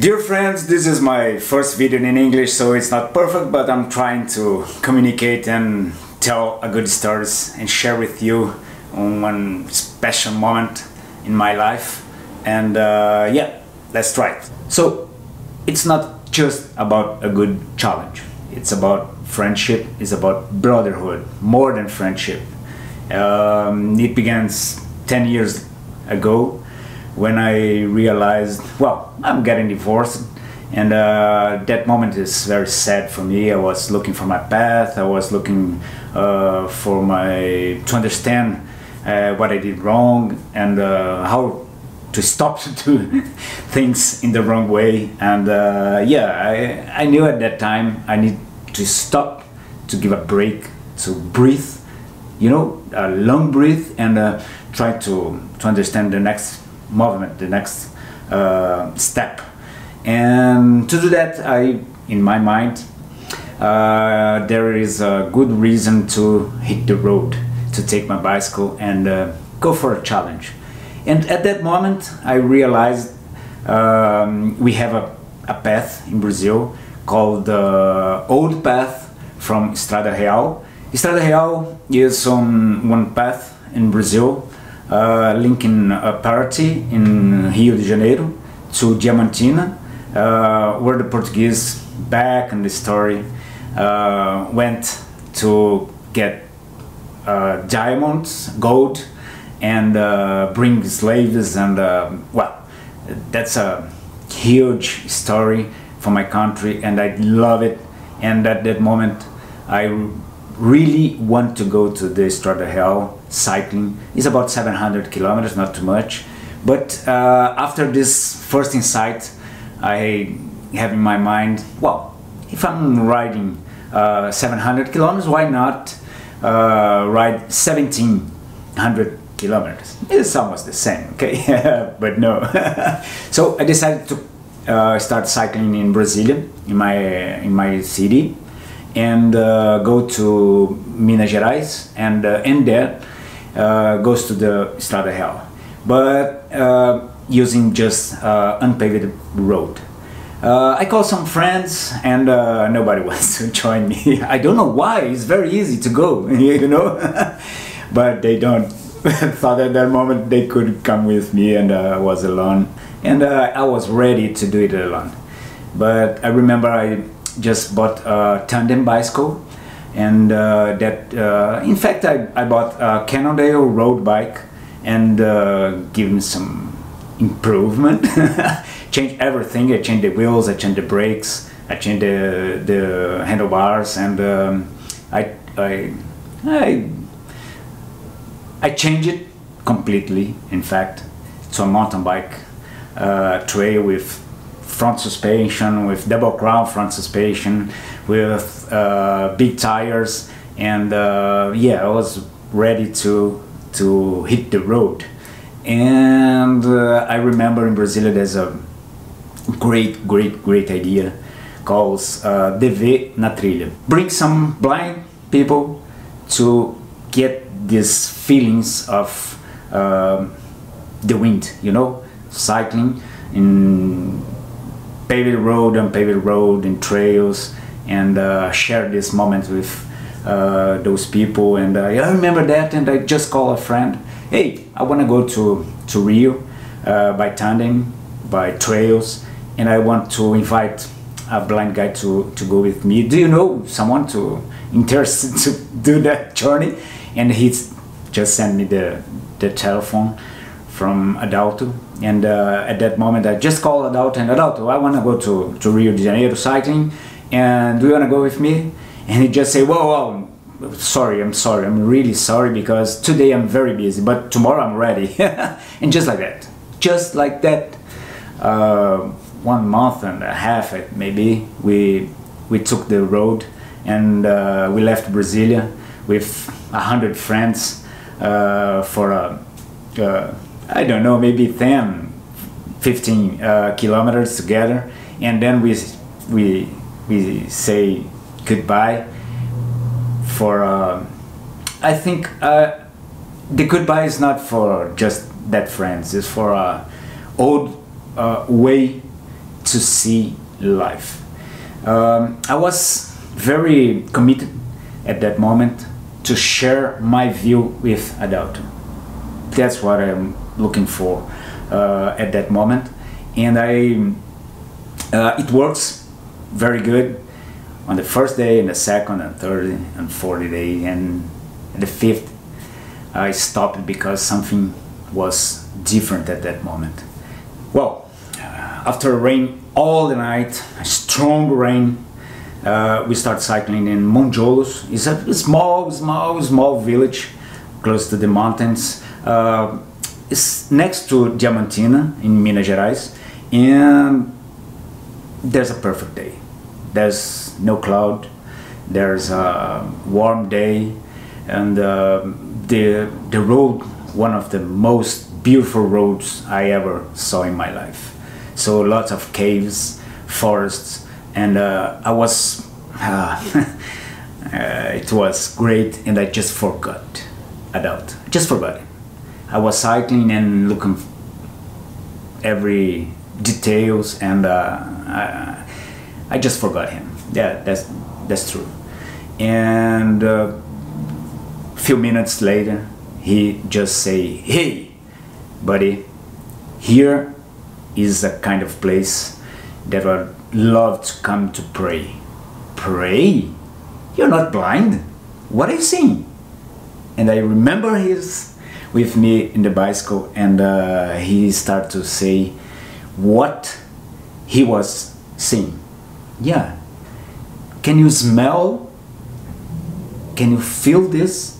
Dear friends, this is my first video in English, so it's not perfect, but I'm trying to communicate and tell a good stories and share with you on one special moment in my life. And yeah, let's try it. So it's not just about a good challenge. It's about friendship, it's about brotherhood, more than friendship. It began 10 years ago when I realized, well, I'm getting divorced, and that moment is very sad for me. I was looking for my path, I was looking to understand what I did wrong and how to stop to do things in the wrong way. And yeah, I knew at that time I need to stop, to give a break, to breathe, you know, a long breath, and try to understand the next movement, the next step. And to do that, in my mind, there is a good reason to hit the road, to take my bicycle and go for a challenge. And at that moment, I realized we have a path in Brazil called the old path from Estrada Real. Estrada Real is on one path in Brazil, linking Paraty in Rio de Janeiro to Diamantina, where the Portuguese, back in the story, went to get diamonds, gold, and bring slaves. And well, that's a huge story for my country, and I love it. And at that moment, I really want to go to the Estrada Real cycling. It's about 700 kilometers, not too much. But after this first insight, I have in my mind, well, if I'm riding 700 kilometers, why not ride 1700 kilometers? It's almost the same, okay? But no. So I decided to start cycling in Brasília, in my city, and go to Minas Gerais, and in there goes to the Estrada Real, but using just unpaved road. I called some friends, and nobody wants to join me. I don't know why. It's very easy to go, you know, but they don't. Thought at that moment they could come with me, and I was alone, and I was ready to do it alone. But I remember I just bought a tandem bicycle, and in fact I bought a Cannondale road bike, and give me some improvement. Changed everything. I changed the wheels, I changed the brakes, I changed the handlebars, and I changed it completely, in fact, to a mountain bike trail with front suspension, with double crown front suspension, with big tires, and yeah, I was ready to hit the road. And I remember in Brasília there's a great idea called DV na trilha. Bring some blind people to get these feelings of the wind, you know, cycling in paved road, unpaved road, in trails, and share this moment with those people. And I remember that, and I just called a friend. Hey, I want to go to Rio by tandem, by trails, and I want to invite a blind guy to go with me. Do you know someone interested to do that journey? And he just sent me the telephone from Adalto, and at that moment I just called Adalto, and Adalto, I want to go to Rio de Janeiro cycling, and do you want to go with me? And he just said, whoa, sorry, I'm really sorry, because today I'm very busy, but tomorrow I'm ready. And just like that, 1 month and a half maybe, we took the road, and we left Brasília with 100 friends for I don't know, maybe 10, 15 kilometers together, and then we say goodbye for I think the goodbye is not for just that friends, it's for old way to see life. I was very committed at that moment to share my view with adulthood. That's what I'm looking for at that moment, and it works very good on the first day, and the second, and third, and fourth day, and the fifth I stopped because something was different at that moment. Well, after rain all the night, a strong rain, we start cycling in Monjolos. It's a small village close to the mountains. It's next to Diamantina in Minas Gerais, and there's a perfect day. There's no cloud, there's a warm day, and the road, one of the most beautiful roads I ever saw in my life. So lots of caves, forests, and I was it was great, and I just forgot it. I was cycling and looking every details, and I just forgot him. Yeah, that's true. And few minutes later, he just say, "Hey, buddy, here is a kind of place that I'd love to come to pray." Pray? You're not blind? What are you saying? And I remember he's with me in the bicycle, and he started to say what he was seeing. Yeah. Can you smell? Can you feel this?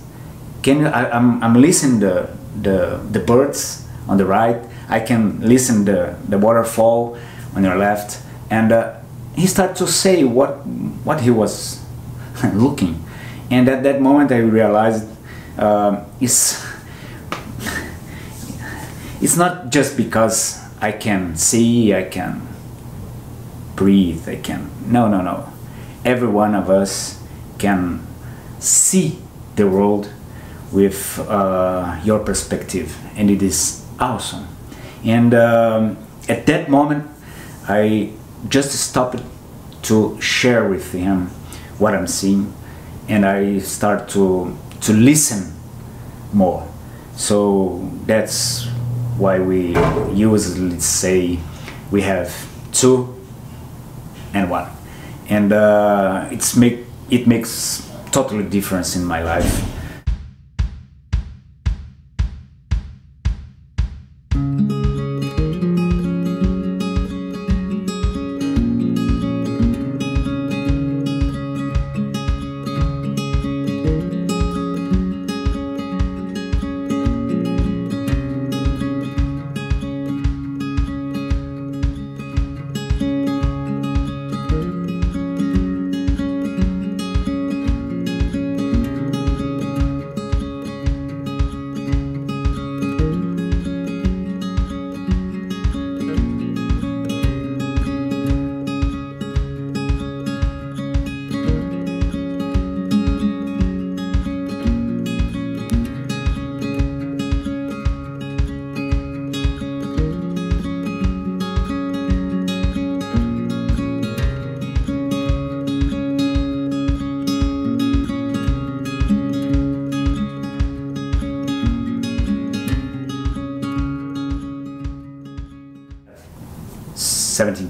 Can you? I'm listening the birds on the right. I can listen the waterfall on your left, and he started to say what he was looking, and at that moment I realized it's not just because I can see, I can breathe, I can. No. Every one of us can see the world with your perspective, and it is awesome. And at that moment, I just stopped to share with him what I'm seeing, and I start to listen more. So that's why we usually say we have 2 and 1, and it makes totally difference in my life.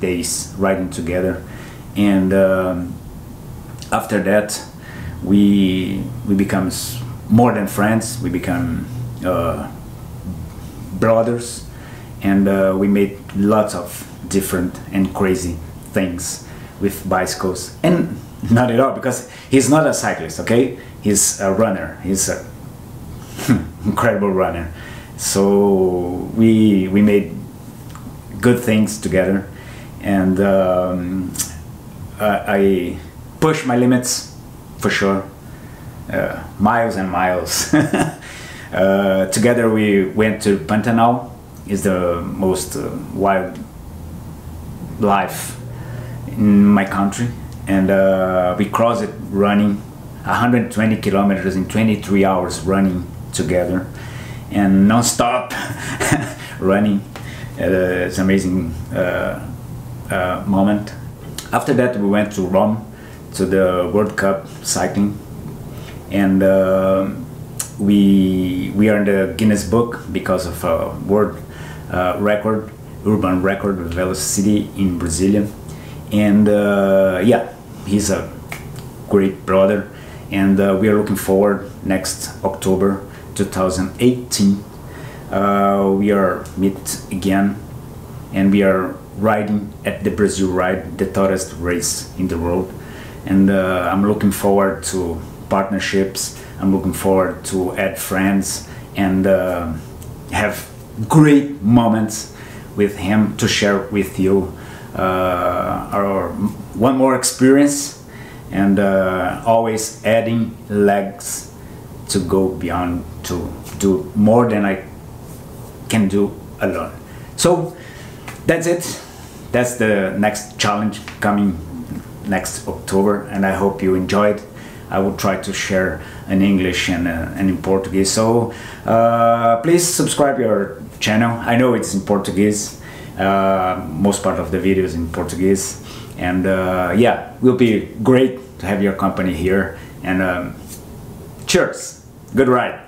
Days riding together, and after that we become more than friends. We become brothers, and we made lots of different and crazy things with bicycles. And not at all, because he's not a cyclist, okay? He's a runner. He's a incredible runner. So we made good things together, and I pushed my limits for sure, miles and miles. Together we went to Pantanal. Is the most wild life in my country, and we crossed it running 120 kilometers in 23 hours, running together and non-stop running. It's amazing moment. After that, we went to Rome to the World Cup cycling, and we are in the Guinness Book because of a world record, urban record velocity in Brasília. And yeah, he's a great brother, and we are looking forward next October 2018. We are meet again, and we are riding at the Brazil Ride, the tallest race in the world. And I'm looking forward to partnerships. I'm looking forward to add friends and have great moments with him to share with you our one more experience, and always adding legs to go beyond, to do more than I can do alone. So that's it. That's the next challenge coming next October, and I hope you enjoyed. I will try to share in English and in Portuguese. So please subscribe your channel. I know it's in Portuguese. Most part of the videos in Portuguese, and yeah, will be great to have your company here. And cheers, good ride.